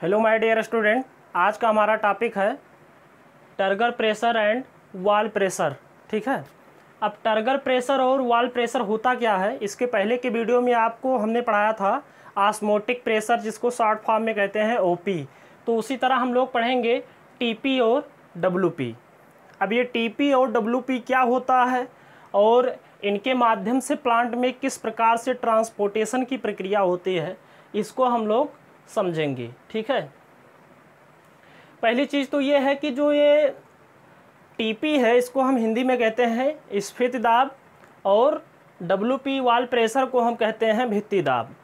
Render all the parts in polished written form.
Hello my dear student, आज का हमारा टॉपिक है turgor pressure and wall pressure. ठीक है। अब टर्गर प्रेशर और वॉल प्रेशर होता क्या है, इसके पहले के वीडियो में आपको हमने पढ़ाया था ऑस्मोटिक प्रेशर, जिसको शॉर्ट फॉर्म में कहते हैं ओपी। तो उसी तरह हम लोग पढ़ेंगे टीपी और डब्ल्यूपी। अब ये टीपी और डब्ल्यूपी क्या होता है और इनके माध्यम से प्लांट में किस प्रकार से ट्रांसपोर्टेशन की प्रक्रिया होती है, इसको हम लोग समझेंगे। ठीक है। पहली चीज़ तो ये है कि जो ये टीपी है इसको हम हिंदी में कहते हैं स्फीत दाब, और डब्ल्यूपी वॉल प्रेशर को हम कहते हैं भित्ति दाब।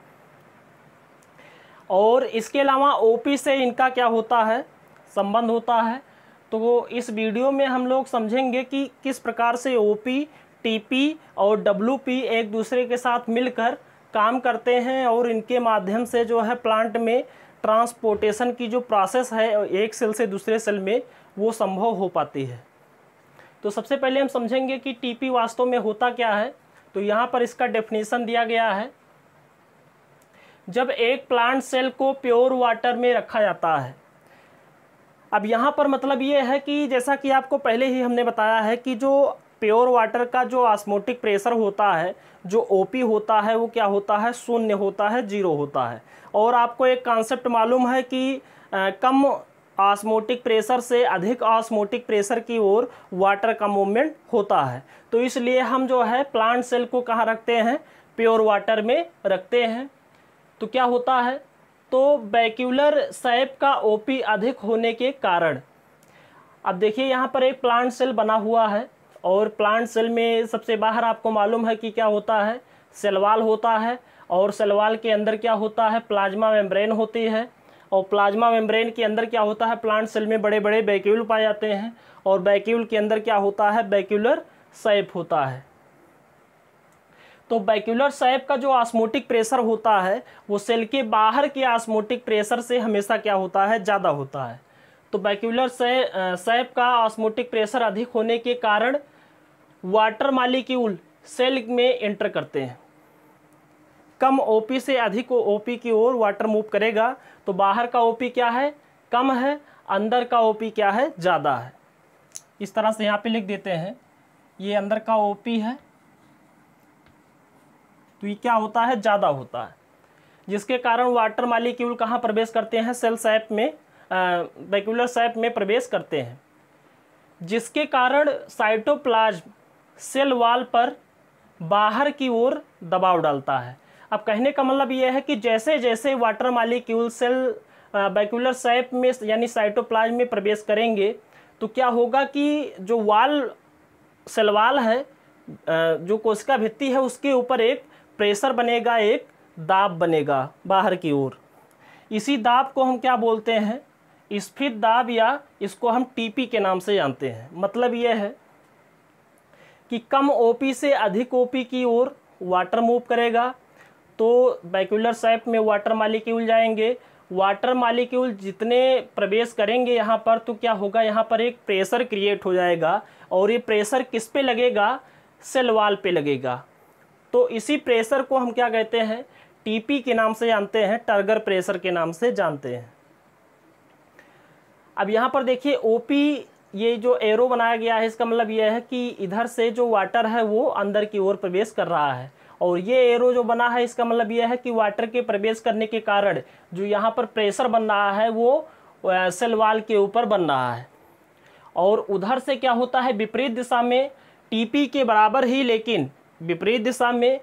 और इसके अलावा ओपी से इनका क्या होता है, संबंध होता है। तो इस वीडियो में हम लोग समझेंगे कि किस प्रकार से ओपी, टीपी और डब्ल्यूपी एक दूसरे के साथ मिलकर काम करते हैं और इनके माध्यम से जो है प्लांट में ट्रांसपोर्टेशन की जो प्रोसेस है एक सेल से दूसरे सेल में वो संभव हो पाती है। तो सबसे पहले हम समझेंगे कि टीपी वास्तव में होता क्या है। तो यहाँ पर इसका डेफिनेशन दिया गया है। जब एक प्लांट सेल को प्योर वाटर में रखा जाता है, अब यहाँ पर मतलब ये है कि जैसा कि आपको पहले ही हमने बताया है कि जो प्योर वाटर का जो ऑस्मोटिक प्रेशर होता है, जो ओपी होता है, वो क्या होता है, शून्य होता है, जीरो होता है। और आपको एक कॉन्सेप्ट मालूम है कि कम ऑस्मोटिक प्रेशर से अधिक ऑस्मोटिक प्रेशर की ओर वाटर का मूवमेंट होता है। तो इसलिए हम जो है प्लांट सेल को कहाँ रखते हैं, प्योर वाटर में रखते हैं। तो क्या होता है, तो वैक्यूलर शेप का ओपी अधिक होने के कारण, अब देखिए यहाँ पर एक प्लांट सेल बना हुआ है और प्लांट सेल में सबसे बाहर आपको मालूम है कि क्या होता है, सेल वॉल होता है। और सेल वॉल के अंदर क्या होता है, प्लाज्मा मेम्ब्रेन होती है। और प्लाज्मा मेम्ब्रेन के अंदर क्या होता है, प्लांट सेल में बड़े बड़े वैक्यूल पाए जाते हैं। और वैक्यूल के अंदर क्या होता है, वैक्यूलर शेप होता है। तो वैक्यूलर शेप का जो ऑस्मोटिक प्रेशर होता है वो सेल के बाहर के ऑस्मोटिक प्रेशर से हमेशा क्या होता है, ज़्यादा होता है। तो वैक्यूलर शेप का ऑस्मोटिक प्रेशर अधिक होने के कारण वाटर मॉलिक्यूल सेल में एंटर करते हैं। कम ओपी से अधिक ओपी की ओर वाटर मूव करेगा। तो बाहर का ओपी क्या है, कम है, अंदर का ओपी क्या है, ज़्यादा है। इस तरह से यहाँ पे लिख देते हैं, ये अंदर का ओपी है तो ये क्या होता है, ज़्यादा होता है, जिसके कारण वाटर मॉलिक्यूल कहाँ प्रवेश करते हैं, सेल शेप में, वैक्यूलर शेप में प्रवेश करते हैं, जिसके कारण साइटोप्लाज्म सेल वॉल पर बाहर की ओर दबाव डालता है। अब कहने का मतलब यह है कि जैसे जैसे water molecule cell vacuolar shape में यानी साइटोप्लाज्म में प्रवेश करेंगे तो क्या होगा कि जो वॉल, सेल वॉल है, जो कोशिका भित्ति है, उसके ऊपर एक प्रेशर बनेगा, एक दाब बनेगा बाहर की ओर। इसी दाब को हम क्या बोलते हैं, स्फीत दाब, या इसको हम टीपी के नाम से जानते हैं। मतलब यह है कि कम ओपी से अधिक ओपी की ओर वाटर मूव करेगा तो वैक्यूलर शेप में वाटर मॉलिक्यूल जाएंगे। वाटर मॉलिक्यूल जितने प्रवेश करेंगे यहाँ पर तो क्या होगा, यहाँ पर एक प्रेशर क्रिएट हो जाएगा। और ये प्रेशर किस पे लगेगा, सेल वॉल पे लगेगा। तो इसी प्रेशर को हम क्या कहते हैं, टीपी के नाम से जानते हैं, टर्गर प्रेशर के नाम से जानते हैं। अब यहाँ पर देखिए ओपी, ये जो एरो बनाया गया है इसका मतलब यह है कि इधर से जो वाटर है वो अंदर की ओर प्रवेश कर रहा है। और ये एरो जो बना है इसका मतलब यह है कि वाटर के प्रवेश करने के कारण जो यहाँ पर प्रेशर बन रहा है वो सेल वॉल के ऊपर बन रहा है। और उधर से क्या होता है, विपरीत दिशा में टीपी के बराबर ही लेकिन विपरीत दिशा में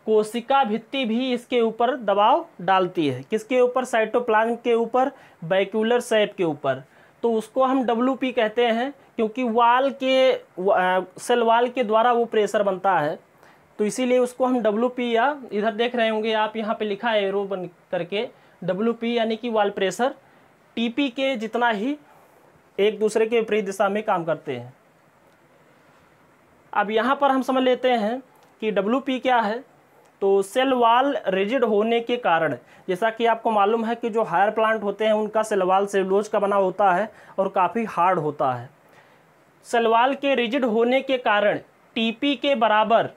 कोशिका भित्ति भी इसके ऊपर दबाव डालती है। किसके ऊपर, साइटोप्लाज्म के ऊपर, वैक्यूलर शेप के ऊपर। तो उसको हम डब्ल्यूपी कहते हैं क्योंकि वाल के, सेल वॉल के द्वारा वो प्रेशर बनता है। तो इसीलिए उसको हम डब्ल्यूपी, या इधर देख रहे होंगे आप, यहाँ पे लिखा है एरो बन करके डब्ल्यूपी, यानी कि वॉल प्रेशर टीपी के जितना ही एक दूसरे के विपरीत दिशा में काम करते हैं। अब यहाँ पर हम समझ लेते हैं कि डब्ल्यूपी क्या है। तो सेल वॉल रिजिड होने के कारण, जैसा कि आपको मालूम है कि जो हायर प्लांट होते हैं उनका सेल वॉल सेलुलोज का बना होता है और काफ़ी हार्ड होता है। सेल वॉल के रिजिड होने के कारण टीपी के बराबर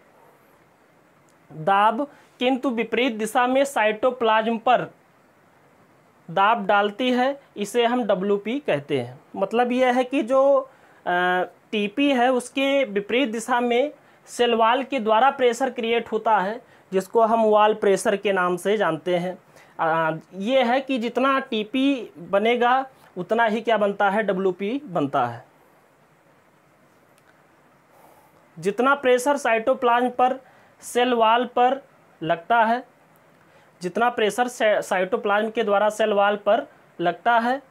दाब, किंतु विपरीत दिशा में साइटोप्लाज्म पर दाब डालती है, इसे हम WP कहते हैं। मतलब यह है कि जो TP है उसके विपरीत दिशा में सेल वॉल के द्वारा प्रेशर क्रिएट होता है, जिसको हम वॉल प्रेशर के नाम से जानते हैं। ये है कि जितना TP बनेगा उतना ही क्या बनता है, WP बनता है। जितना प्रेशर साइटोप्लाज्म पर सेल वॉल पर लगता है, जितना प्रेशर साइटोप्लाज्म के द्वारा सेल वॉल पर लगता है,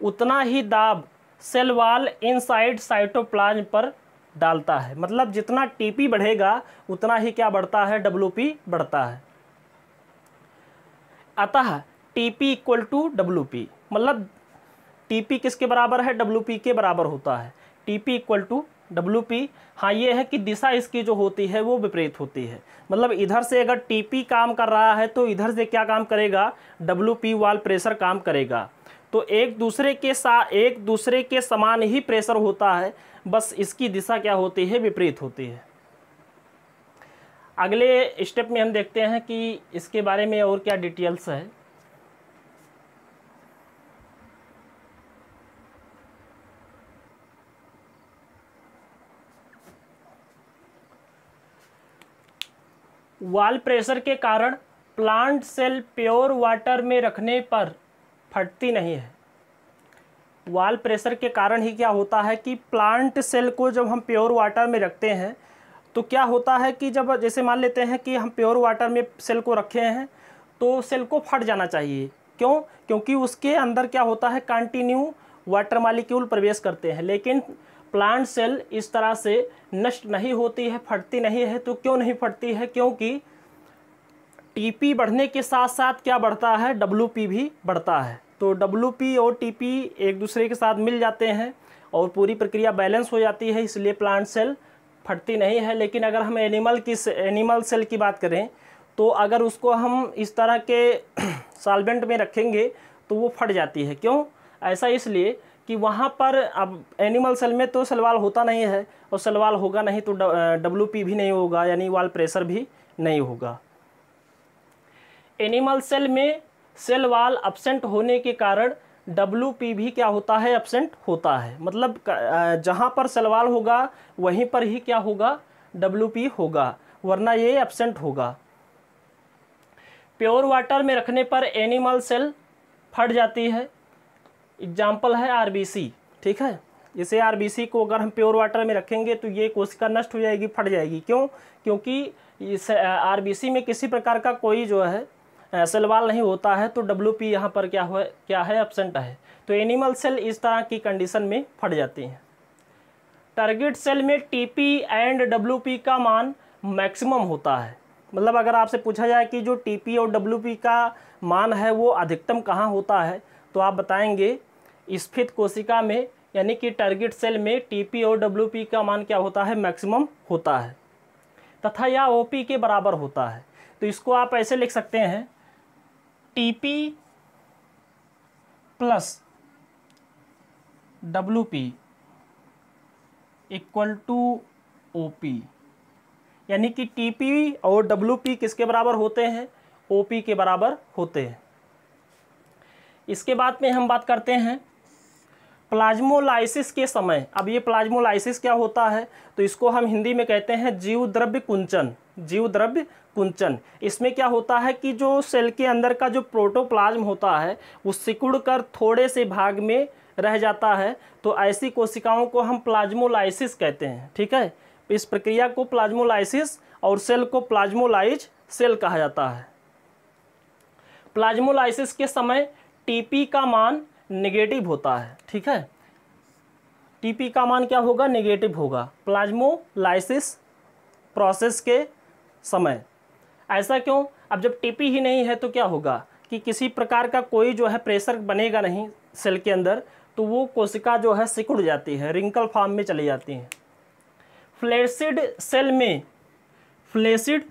उतना ही दाब सेल वॉल इनसाइड साइटोप्लाज्म पर डालता है। मतलब जितना TP बढ़ेगा उतना ही क्या बढ़ता है, WP बढ़ता है। अतः TP इक्वल टू WP, मतलब TP किसके बराबर है, WP के बराबर होता है। TP equal to WP। हाँ, ये है कि दिशा इसकी जो होती है वो विपरीत होती है। मतलब इधर से अगर TP काम कर रहा है तो इधर से क्या काम करेगा, WP वॉल प्रेशर काम करेगा। तो एक दूसरे के समान ही प्रेशर होता है, बस इसकी दिशा क्या होती है, विपरीत होती है। अगले स्टेप में हम देखते हैं कि इसके बारे में और क्या डिटेल्स है। वॉल प्रेशर के कारण प्लांट सेल प्योर वाटर में रखने पर फटती नहीं है। वॉल प्रेशर के कारण ही क्या होता है कि प्लांट सेल को जब हम प्योर वाटर में रखते हैं तो क्या होता है कि जब जैसे मान लेते हैं कि हम प्योर वाटर में सेल को रखे हैं तो सेल को फट जाना चाहिए। क्यों? क्योंकि उसके अंदर क्या होता है, कंटिन्यू वाटर मॉलिक्यूल प्रवेश करते हैं। लेकिन प्लांट सेल इस तरह से नष्ट नहीं होती है, फटती नहीं है। तो क्यों नहीं फटती है? क्योंकि TP बढ़ने के साथ साथ क्या बढ़ता है, WP भी बढ़ता है। तो WP और TP एक दूसरे के साथ मिल जाते हैं और पूरी प्रक्रिया बैलेंस हो जाती है, इसलिए प्लांट सेल फटती नहीं है। लेकिन अगर हम एनिमल सेल की बात करें तो अगर उसको हम इस तरह के सॉल्वेंट में रखेंगे तो वो फट जाती है। क्यों? ऐसा इसलिए कि वहाँ पर अब एनिमल सेल में तो सेल वॉल होता नहीं है, और सेल वॉल होगा नहीं तो WP भी नहीं होगा, यानी वॉल प्रेशर भी नहीं होगा। एनिमल सेल में सेल वॉल एब्सेंट होने के कारण WP भी क्या होता है, एब्सेंट होता है। मतलब जहाँ पर सेल वॉल होगा वहीं पर ही क्या होगा, WP होगा, वरना ये एब्सेंट होगा। प्योर वाटर में रखने पर एनिमल सेल फट जाती है। एग्जाम्पल है RBC, ठीक है। जैसे RBC को अगर हम प्योर वाटर में रखेंगे तो ये कोशिका नष्ट हो जाएगी, फट जाएगी। क्यों? क्योंकि इस RBC में किसी प्रकार का कोई जो है सेल वॉल नहीं होता है, तो WP यहाँ पर क्या है, एब्सेंट है। तो एनिमल सेल इस तरह की कंडीशन में फट जाती हैं। टारगेट सेल में TP एंड WP का मान मैक्सिमम होता है। मतलब अगर आपसे पूछा जाए कि जो TP और WP का मान है वो अधिकतम कहाँ होता है, तो आप बताएंगे स्फीत कोशिका में, यानी कि टारगेट सेल में TP और WP का मान क्या होता है, मैक्सिमम होता है, तथा यह OP के बराबर होता है। तो इसको आप ऐसे लिख सकते हैं, TP plus WP equal to OP, यानी कि TP और WP किसके बराबर होते हैं, OP के बराबर होते हैं। इसके बाद में हम बात करते हैं प्लाज्मोलाइसिस के समय। अब ये प्लाज्मोलाइसिस क्या होता है, तो इसको हम हिंदी में कहते हैं जीव द्रव्य कुंचन। जीव द्रव्य कुंचन, इसमें क्या होता है कि जो सेल के अंदर का जो प्रोटोप्लाज्म होता है वो सिकुड़ कर थोड़े से भाग में रह जाता है। तो ऐसी कोशिकाओं को हम प्लाज्मोलाइसिस कहते हैं, ठीक है। इस प्रक्रिया को प्लाज्मोलाइसिस और सेल को प्लाज्मोलाइज सेल कहा जाता है। प्लाज्मोलाइसिस के समय TP का मान नेगेटिव होता है, ठीक है। TP का मान क्या होगा, नेगेटिव होगा प्लाज्मोलाइसिस प्रोसेस के समय। ऐसा क्यों? अब जब TP ही नहीं है तो क्या होगा कि किसी प्रकार का कोई जो है प्रेशर बनेगा नहीं सेल के अंदर, तो वो कोशिका जो है सिकुड़ जाती है, रिंकल फॉर्म में चली जाती है। फ्लैसिड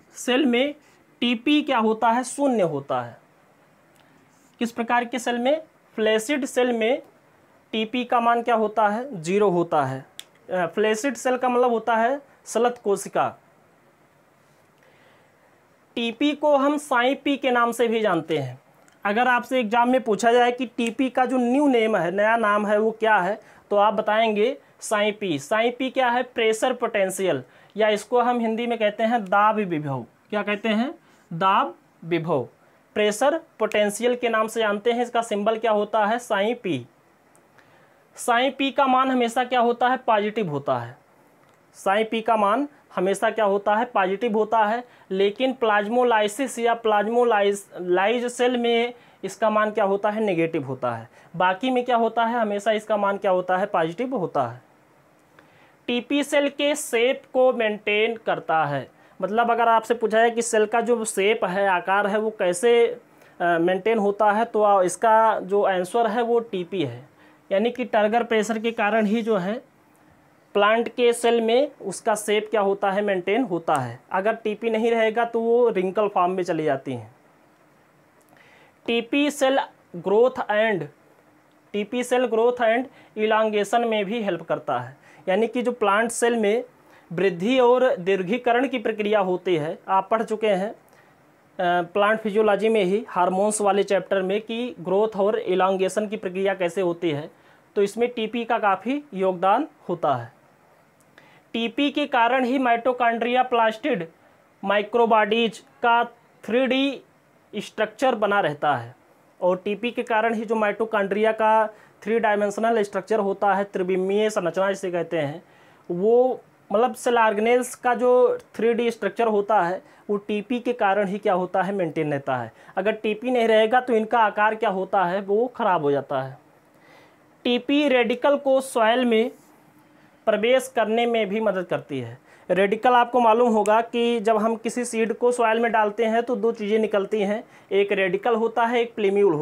सेल में TP क्या होता है, शून्य होता है। किस प्रकार के सेल में? फ्लैसिड सेल में TP का मान क्या होता है, 0 होता है। फ्लैसिड सेल का मतलब होता है सलत कोशिका। TP को हम साई P के नाम से भी जानते हैं। अगर आपसे एग्जाम में पूछा जाए कि टीपी का जो न्यू नेम है, नया नाम है, वो क्या है, तो आप बताएंगे साई-पी। साई-पी क्या है? प्रेशर पोटेंशियल, या इसको हम हिंदी में कहते हैं दाब विभव। क्या कहते हैं? दाब विभव। प्रेशर पोटेंशियल के नाम से जानते हैं। इसका सिंबल क्या होता है? साई-पी। साई-पी का मान हमेशा क्या होता है? पॉजिटिव होता है। साई-पी का मान हमेशा क्या होता है? पॉजिटिव होता है। लेकिन प्लाज्मोलाइसिस या प्लाज्मोलाइज सेल में इसका मान क्या होता है? नेगेटिव होता है। बाकी में क्या होता है? हमेशा इसका मान क्या होता है? पॉजिटिव होता है। टीपी सेल के शेप को मेंटेन करता है। मतलब अगर आपसे पूछा जाए कि सेल का जो शेप है, आकार है, वो कैसे मेंटेन होता है, तो इसका जो आंसर है वो टीपी है। यानी कि टर्गर प्रेशर के कारण ही जो है प्लांट के सेल में उसका शेप क्या होता है? मेंटेन होता है। अगर टीपी नहीं रहेगा तो वो रिंकल फॉर्म में चली जाती हैं। TP cell growth and elongation में भी हेल्प करता है। यानी कि जो प्लांट सेल में वृद्धि और दीर्घीकरण की प्रक्रिया होती है, आप पढ़ चुके हैं प्लांट फिजियोलॉजी में ही हार्मोन्स वाले चैप्टर में कि ग्रोथ और इलांगेशन की प्रक्रिया कैसे होती है, तो इसमें टीपी का काफ़ी योगदान होता है। टीपी के कारण ही माइटोकॉन्ड्रिया प्लास्टिड माइक्रोबॉडीज का 3D स्ट्रक्चर बना रहता है। और टीपी के कारण ही जो माइटोकॉन्ड्रिया का 3 डायमेंशनल स्ट्रक्चर होता है, त्रिविमीय संरचना जिसे कहते हैं, वो मतलब सेल ऑर्गेनेल्स का जो 3D स्ट्रक्चर होता है वो टीपी के कारण ही क्या होता है? मेंटेन रहता है। अगर टीपी नहीं रहेगा तो इनका आकार क्या होता है? वो खराब हो जाता है। टीपी रेडिकल को सॉइल में प्रवेश करने में भी मदद करती है। रेडिकल आपको मालूम होगा कि जब हम किसी सीड को सॉइल में डालते हैं तो दो चीज़ें निकलती हैं, एक रेडिकल होता है, एक प्लेम्यूल होता है।